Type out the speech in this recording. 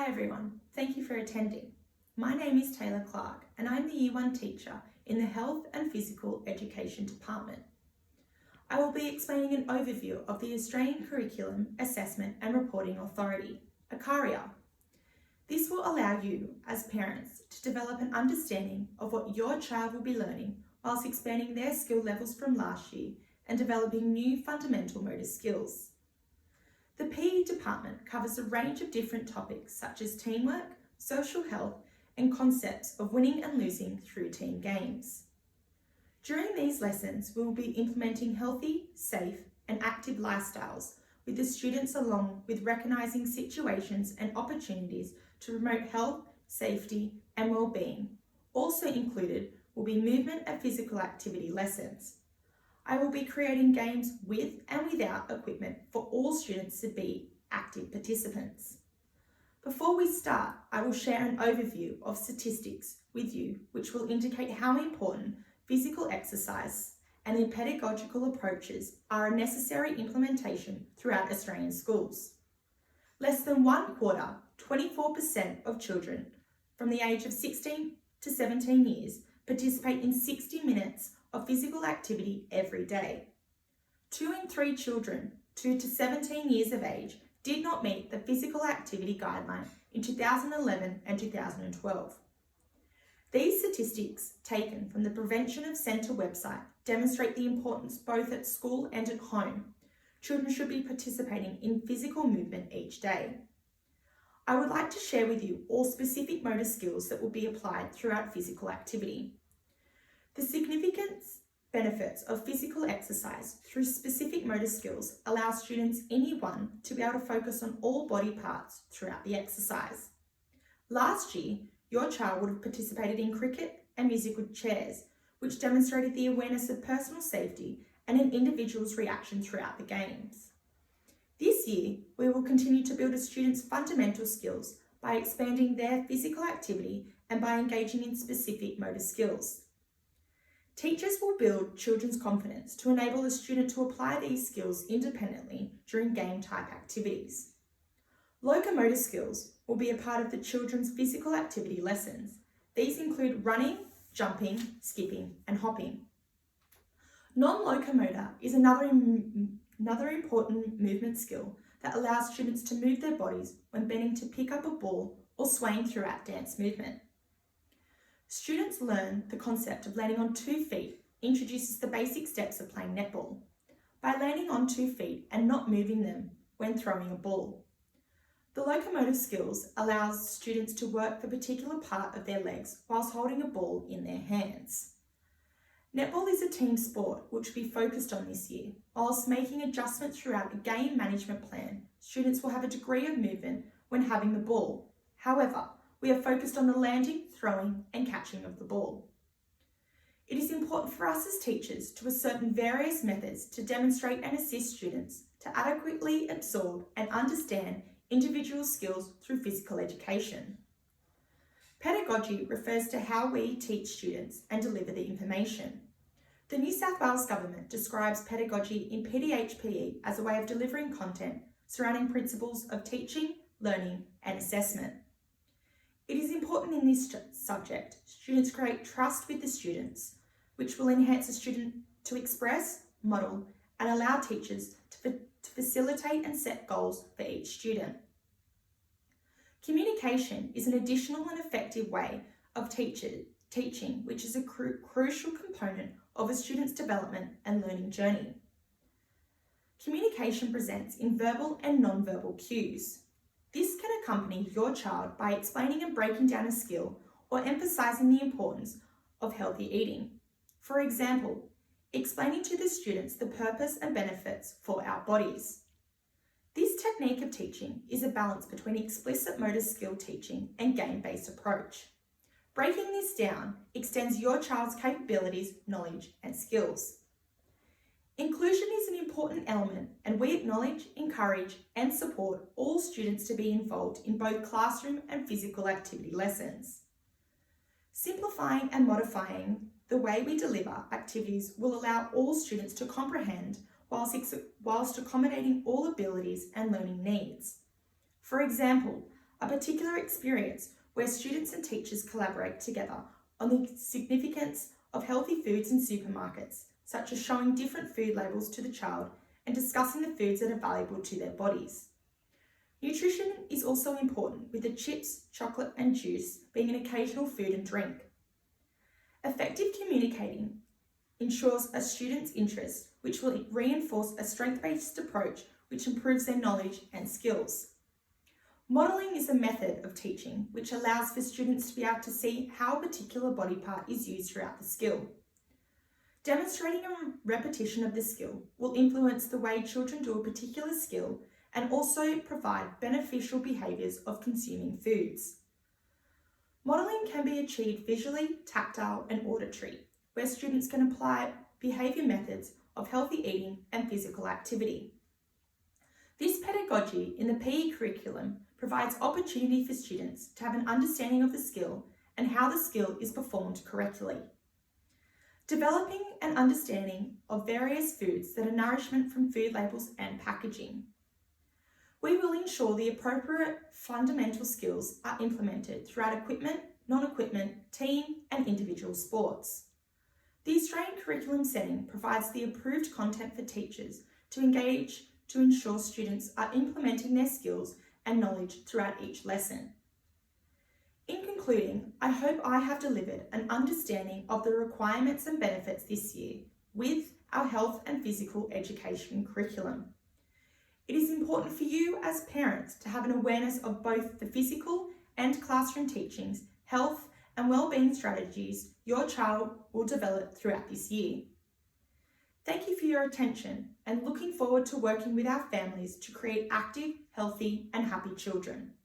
Hi everyone, thank you for attending. My name is Taylor Clark and I'm the Year 1 teacher in the Health and Physical Education Department. I will be explaining an overview of the Australian Curriculum Assessment and Reporting Authority, ACARIA. This will allow you as parents to develop an understanding of what your child will be learning whilst expanding their skill levels from last year and developing new fundamental motor skills. The PE department covers a range of different topics such as teamwork, social health, and concepts of winning and losing through team games. During these lessons, we will be implementing healthy, safe, and active lifestyles with the students, along with recognising situations and opportunities to promote health, safety, and well-being. Also included will be movement and physical activity lessons. I will be creating games with and without equipment for all students to be active participants. Before we start, I will share an overview of statistics with you, which will indicate how important physical exercise and the pedagogical approaches are a necessary implementation throughout Australian schools. Less than 1/4, 24% of children from the age of 16 to 17 years participate in 60 minutes of physical activity every day. 2 in 3 children 2 to 17 years of age did not meet the physical activity guideline in 2011 and 2012. These statistics, taken from the Prevention of Centre website, demonstrate the importance both at school and at home. Children should be participating in physical movement each day. I would like to share with you all specific motor skills that will be applied throughout physical activity. The significant benefits of physical exercise through specific motor skills allow students in Year 1 to be able to focus on all body parts throughout the exercise. Last year, your child would have participated in cricket and musical chairs, which demonstrated the awareness of personal safety and an individual's reaction throughout the games. This year, we will continue to build a student's fundamental skills by expanding their physical activity and by engaging in specific motor skills. Teachers will build children's confidence to enable a student to apply these skills independently during game-type activities. Locomotor skills will be a part of the children's physical activity lessons. These include running, jumping, skipping, and hopping. Non-locomotor is another important movement skill that allows students to move their bodies when bending to pick up a ball or swaying throughout dance movement. Students learn the concept of landing on 2 feet introduces the basic steps of playing netball by landing on 2 feet and not moving them when throwing a ball. The locomotive skills allows students to work the particular part of their legs whilst holding a ball in their hands. Netball is a team sport which will be focused on this year. Whilst making adjustments throughout a game management plan, students will have a degree of movement when having the ball. However, we are focused on the landing, throwing, and catching of the ball. It is important for us as teachers to assert various methods to demonstrate and assist students to adequately absorb and understand individual skills through physical education. Pedagogy refers to how we teach students and deliver the information. The New South Wales Government describes pedagogy in PDHPE as a way of delivering content surrounding principles of teaching, learning, and assessment. It is important in this subject, students create trust with the students, which will enhance the student to express, model, and allow teachers to facilitate and set goals for each student. Communication is an additional and effective way of teaching, which is a crucial component of a student's development and learning journey. Communication presents in verbal and non-verbal cues. This can accompany your child by explaining and breaking down a skill or emphasising the importance of healthy eating. For example, explaining to the students the purpose and benefits for our bodies. This technique of teaching is a balance between explicit motor skill teaching and game-based approach. Breaking this down extends your child's capabilities, knowledge, and skills. Inclusion is an important element, and we acknowledge, encourage, and support all students to be involved in both classroom and physical activity lessons. Simplifying and modifying the way we deliver activities will allow all students to comprehend whilst accommodating all abilities and learning needs. For example, a particular experience where students and teachers collaborate together on the significance of healthy foods in supermarkets, such as showing different food labels to the child and discussing the foods that are valuable to their bodies. Nutrition is also important, with the chips, chocolate and juice being an occasional food and drink. Effective communicating ensures a student's interest, which will reinforce a strength-based approach which improves their knowledge and skills. Modelling is a method of teaching which allows for students to be able to see how a particular body part is used throughout the skill. Demonstrating a repetition of the skill will influence the way children do a particular skill and also provide beneficial behaviours of consuming foods. Modelling can be achieved visually, tactile and auditory, where students can apply behaviour methods of healthy eating and physical activity. This pedagogy in the PE curriculum provides opportunity for students to have an understanding of the skill and how the skill is performed correctly. Developing an understanding of various foods that are nourishment from food labels and packaging. We will ensure the appropriate fundamental skills are implemented throughout equipment, non-equipment, team and individual sports. The Australian curriculum setting provides the approved content for teachers to engage to ensure students are implementing their skills and knowledge throughout each lesson. In concluding, I hope I have delivered an understanding of the requirements and benefits this year with our health and physical education curriculum. It is important for you as parents to have an awareness of both the physical and classroom teachings, health and wellbeing strategies your child will develop throughout this year. Thank you for your attention and looking forward to working with our families to create active, healthy and happy children.